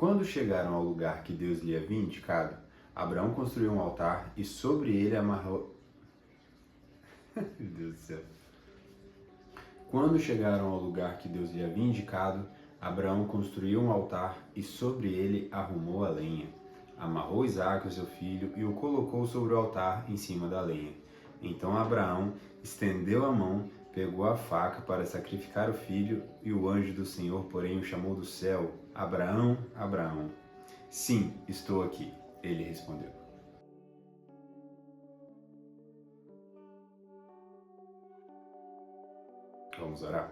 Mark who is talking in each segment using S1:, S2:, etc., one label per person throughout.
S1: Quando chegaram ao lugar que Deus lhe havia indicado, Abraão construiu um altar e sobre ele amarrou... Meu Deus do céu. Quando chegaram ao lugar que Deus lhe havia indicado, Abraão construiu um altar e sobre ele arrumou a lenha. Amarrou Isaque, seu filho, e o colocou sobre o altar em cima da lenha. Então Abraão estendeu a mão, pegou a faca para sacrificar o filho, e o anjo do Senhor, porém, o chamou do céu: Abraão, Abraão. Sim, estou aqui, ele respondeu. Vamos orar?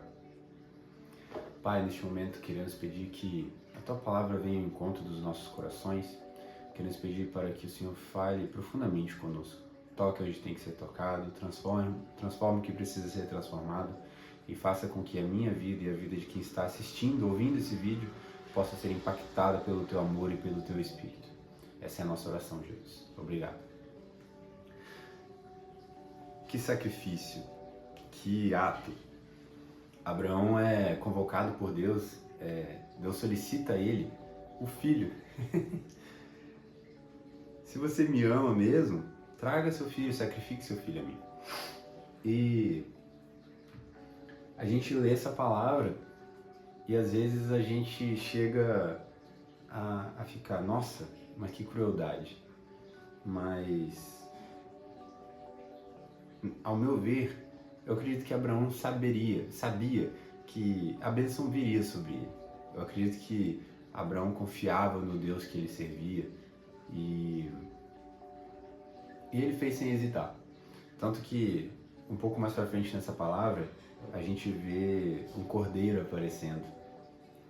S1: Pai, neste momento queremos pedir que a Tua palavra venha ao encontro dos nossos corações. Queremos pedir para que o Senhor fale profundamente conosco. Toque onde tem que ser tocado, transforme o que precisa ser transformado e faça com que a minha vida e a vida de quem está assistindo, ouvindo esse vídeo, possa ser impactada pelo Teu amor e pelo Teu Espírito. Essa é a nossa oração, Jesus. Obrigado. Que sacrifício, que ato. Abraão é convocado por Deus, Deus solicita a ele o filho. Se você me ama mesmo, traga seu filho, sacrifique seu filho a mim. E a gente lê essa palavra e às vezes a gente chega a ficar, nossa, mas que crueldade. Mas, ao meu ver, eu acredito que Abraão sabia que a bênção viria sobre ele. Eu acredito que Abraão confiava no Deus que ele servia e ele fez sem hesitar. Tanto que, um pouco mais pra frente nessa palavra, a gente vê um cordeiro aparecendo.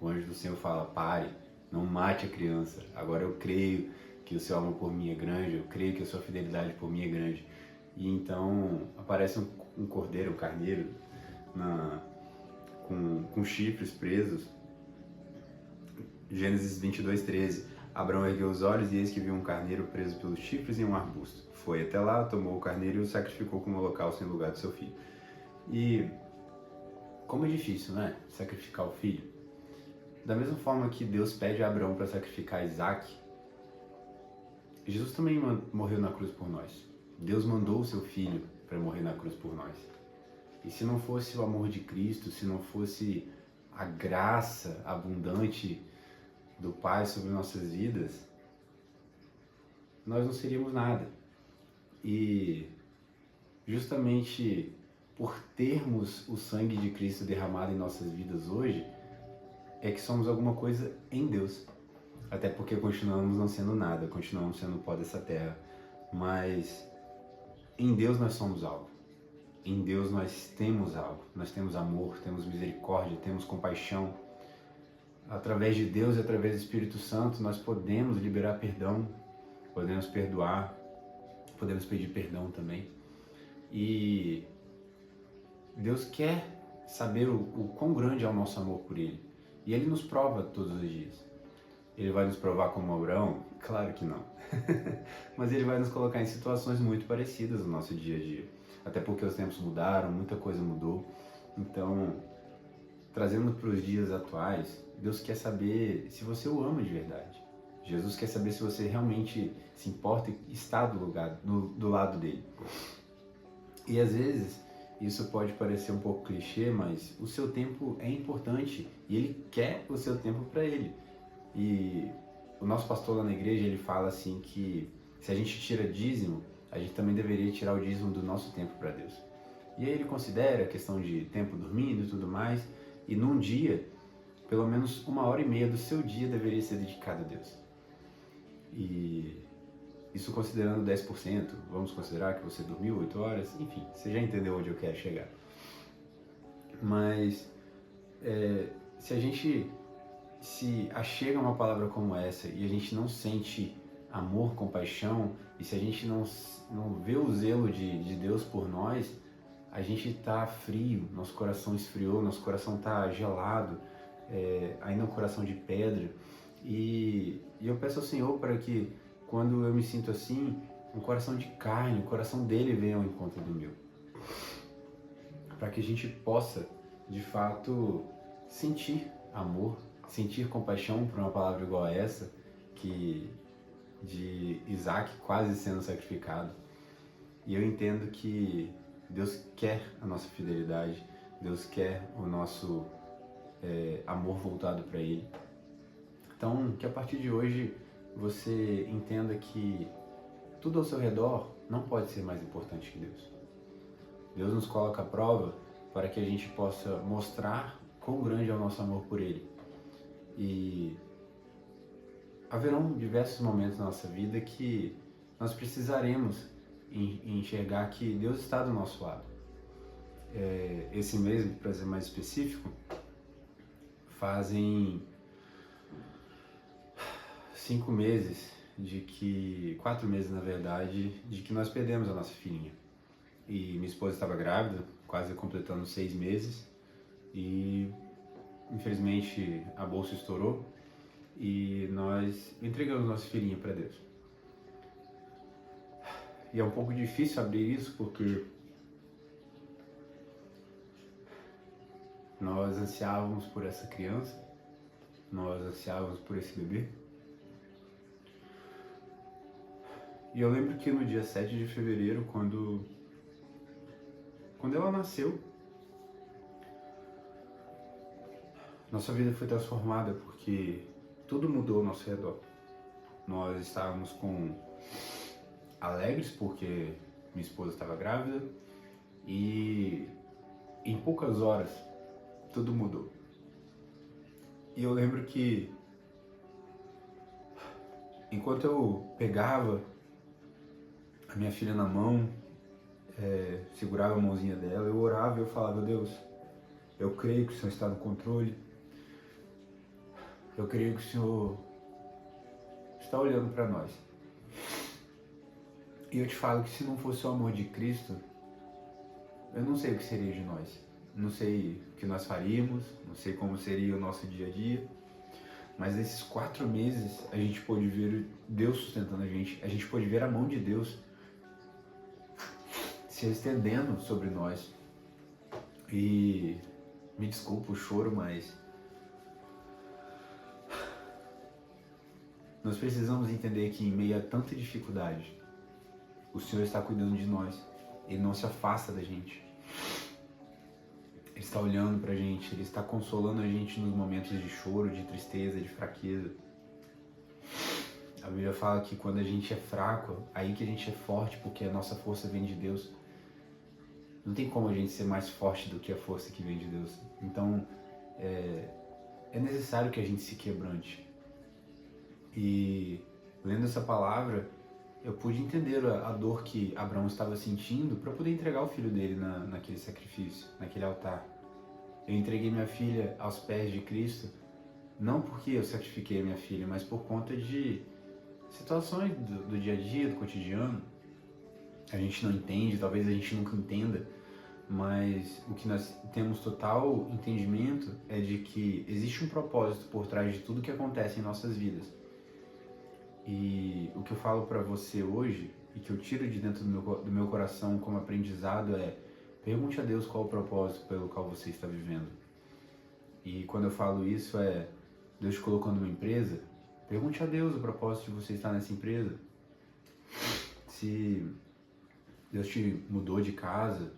S1: O anjo do Senhor fala: pare, não mate a criança. Agora eu creio que o seu amor por mim é grande, eu creio que a sua fidelidade por mim é grande. E então aparece um cordeiro, um carneiro, com chifres presos. Gênesis 22:13. Abraão ergueu os olhos e eis que viu um carneiro preso pelos chifres em um arbusto. Foi até lá, tomou o carneiro e o sacrificou como holocausto em lugar do seu filho. E como é difícil, né? Sacrificar o filho. Da mesma forma que Deus pede a Abraão para sacrificar Isaque, Jesus também morreu na cruz por nós. Deus mandou o seu filho para morrer na cruz por nós. E se não fosse o amor de Cristo, se não fosse a graça abundante do Pai sobre nossas vidas, nós não seríamos nada. E justamente por termos o sangue de Cristo derramado em nossas vidas hoje, é que somos alguma coisa em Deus. Até porque continuamos não sendo nada, continuamos sendo pó dessa terra. Mas em Deus nós somos algo. Em Deus nós temos algo. Nós temos amor, temos misericórdia, temos compaixão. Através de Deus e através do Espírito Santo nós podemos liberar perdão, podemos perdoar, podemos pedir perdão também. E Deus quer saber o quão grande é o nosso amor por Ele. E Ele nos prova todos os dias. Ele vai nos provar como Abraão? Claro que não. Mas Ele vai nos colocar em situações muito parecidas no nosso dia a dia. Até porque os tempos mudaram, muita coisa mudou. Então, trazendo para os dias atuais, Deus quer saber se você o ama de verdade. Jesus quer saber se você realmente se importa e está do lado dele. E às vezes, isso pode parecer um pouco clichê, mas o seu tempo é importante e Ele quer o seu tempo para Ele. E o nosso pastor lá na igreja, ele fala assim que se a gente tira dízimo, a gente também deveria tirar o dízimo do nosso tempo para Deus. E aí ele considera a questão de tempo dormindo e tudo mais, e num dia, pelo menos 1h30 do seu dia deveria ser dedicado a Deus. E isso considerando 10%, vamos considerar que você dormiu 8 horas, enfim, você já entendeu onde eu quero chegar. Mas se a gente se achega a uma palavra como essa e a gente não sente amor, compaixão, e se a gente não vê o zelo de Deus por nós, a gente está frio, nosso coração esfriou, nosso coração está gelado, ainda é um coração de pedra. E eu peço ao Senhor para que, quando eu me sinto assim, um coração de carne, o coração dele venha ao encontro do meu. Para que a gente possa, de fato, sentir amor, sentir compaixão por uma palavra igual a essa, que de Isaac quase sendo sacrificado. E eu entendo que Deus quer a nossa fidelidade, Deus quer o nosso amor voltado para Ele. Então, que a partir de hoje você entenda que tudo ao seu redor não pode ser mais importante que Deus. Deus nos coloca à prova para que a gente possa mostrar quão grande é o nosso amor por Ele. E haverão diversos momentos na nossa vida que nós precisaremos enxergar que Deus está do nosso lado. Esse mês, para ser mais específico, fazem 5 meses 4 meses na verdade, de que nós perdemos a nossa filhinha. E minha esposa estava grávida, quase completando 6 meses, e infelizmente a bolsa estourou e nós entregamos nossa filhinha para Deus. E é um pouco difícil abrir isso porque nós ansiávamos por essa criança, nós ansiávamos por esse bebê. E eu lembro que no dia 7 de fevereiro, quando ela nasceu, nossa vida foi transformada porque tudo mudou ao nosso redor. Nós estávamos alegres porque minha esposa estava grávida e em poucas horas tudo mudou. E eu lembro que enquanto eu pegava a minha filha na mão, segurava a mãozinha dela, eu orava e eu falava: Deus, eu creio que o Senhor está no controle, eu creio que o Senhor está olhando para nós. E eu te falo que se não fosse o amor de Cristo, eu não sei o que seria de nós. Não sei o que nós faríamos, não sei como seria o nosso dia a dia. Mas nesses 4 meses a gente pôde ver Deus sustentando a gente pôde ver a mão de Deus se estendendo sobre nós. E me desculpa o choro, mas nós precisamos entender que em meio a tanta dificuldade, o Senhor está cuidando de nós. Ele não se afasta da gente. Ele está olhando pra gente, Ele está consolando a gente nos momentos de choro, de tristeza, de fraqueza. A Bíblia fala que quando a gente é fraco, aí que a gente é forte, porque a nossa força vem de Deus. Não tem como a gente ser mais forte do que a força que vem de Deus. Então, é necessário que a gente se quebrante. E lendo essa palavra, eu pude entender a dor que Abraão estava sentindo para poder entregar o filho dele naquele sacrifício, naquele altar. Eu entreguei minha filha aos pés de Cristo, não porque eu sacrifiquei a minha filha, mas por conta de situações do dia a dia, do cotidiano. A gente não entende, talvez a gente nunca entenda, mas o que nós temos total entendimento é de que existe um propósito por trás de tudo que acontece em nossas vidas. E o que eu falo para você hoje, e que eu tiro de dentro do meu coração como aprendizado é: pergunte a Deus qual o propósito pelo qual você está vivendo. E quando eu falo isso Deus te colocou numa empresa, pergunte a Deus o propósito de você estar nessa empresa. Se Deus te mudou de casa,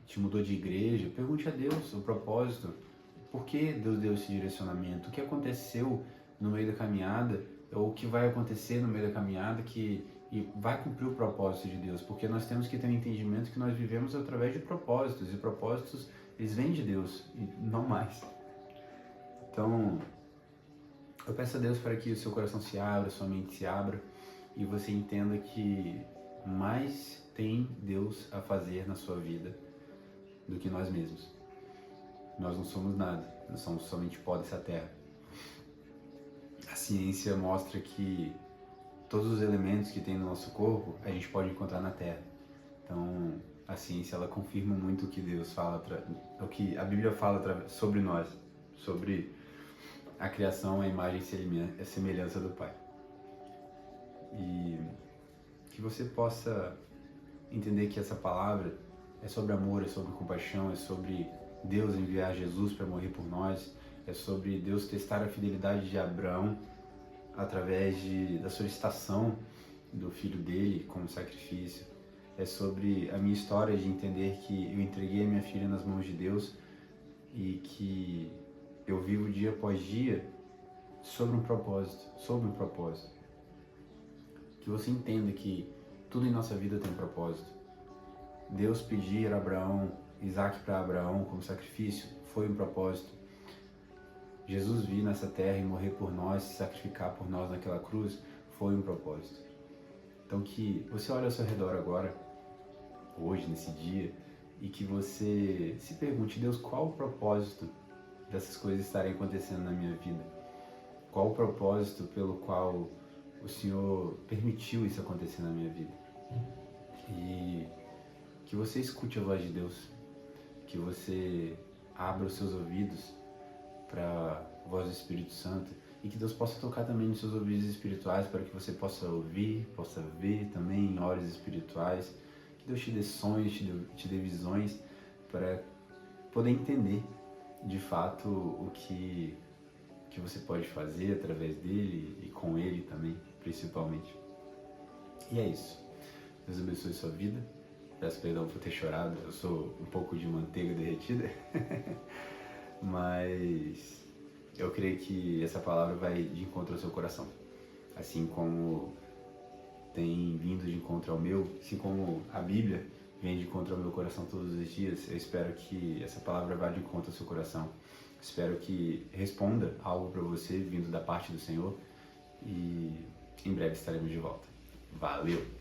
S1: te mudou de igreja, pergunte a Deus o propósito. Por que Deus deu esse direcionamento? O que aconteceu no meio da caminhada, ou o que vai acontecer no meio da caminhada que vai cumprir o propósito de Deus? Porque nós temos que ter um entendimento que nós vivemos através de propósitos, e propósitos, eles vêm de Deus, e não mais. Então, eu peço a Deus para que o seu coração se abra, sua mente se abra, e você entenda que mais tem Deus a fazer na sua vida do que nós mesmos. Nós não somos nada, nós somos somente pó dessa terra. A ciência mostra que todos os elementos que tem no nosso corpo a gente pode encontrar na terra. Então a ciência ela confirma muito o que Deus fala, o que a Bíblia fala sobre nós, sobre a criação, a imagem e a semelhança do Pai. E que você possa entender que essa palavra é sobre amor, é sobre compaixão, é sobre Deus enviar Jesus para morrer por nós, É sobre Deus testar a fidelidade de Abraão através da solicitação do filho dele como sacrifício. É sobre a minha história de entender que eu entreguei a minha filha nas mãos de Deus e que eu vivo dia após dia sobre um propósito. Que você entenda que tudo em nossa vida tem um propósito. Deus pedir Isaac para Abraão como sacrifício foi um propósito. Jesus vir nessa terra e morrer por nós, se sacrificar por nós naquela cruz, foi um propósito. Então que você olhe ao seu redor agora, hoje, nesse dia, e que você se pergunte, Deus, qual o propósito dessas coisas estarem acontecendo na minha vida? Qual o propósito pelo qual o Senhor permitiu isso acontecer na minha vida? E que você escute a voz de Deus, que você abra os seus ouvidos para a voz do Espírito Santo e que Deus possa tocar também nos seus ouvidos espirituais para que você possa ouvir, possa ver também em olhos espirituais, que Deus te dê sonhos, te dê visões para poder entender de fato o que você pode fazer através dele e com ele também, principalmente. E é isso. Deus abençoe sua vida. Peço perdão por ter chorado, eu sou um pouco de manteiga derretida, mas eu creio que essa palavra vai de encontro ao seu coração. Assim como tem vindo de encontro ao meu, assim como a Bíblia vem de encontro ao meu coração todos os dias, eu espero que essa palavra vá de encontro ao seu coração. Espero que responda algo para você vindo da parte do Senhor e em breve estaremos de volta. Valeu!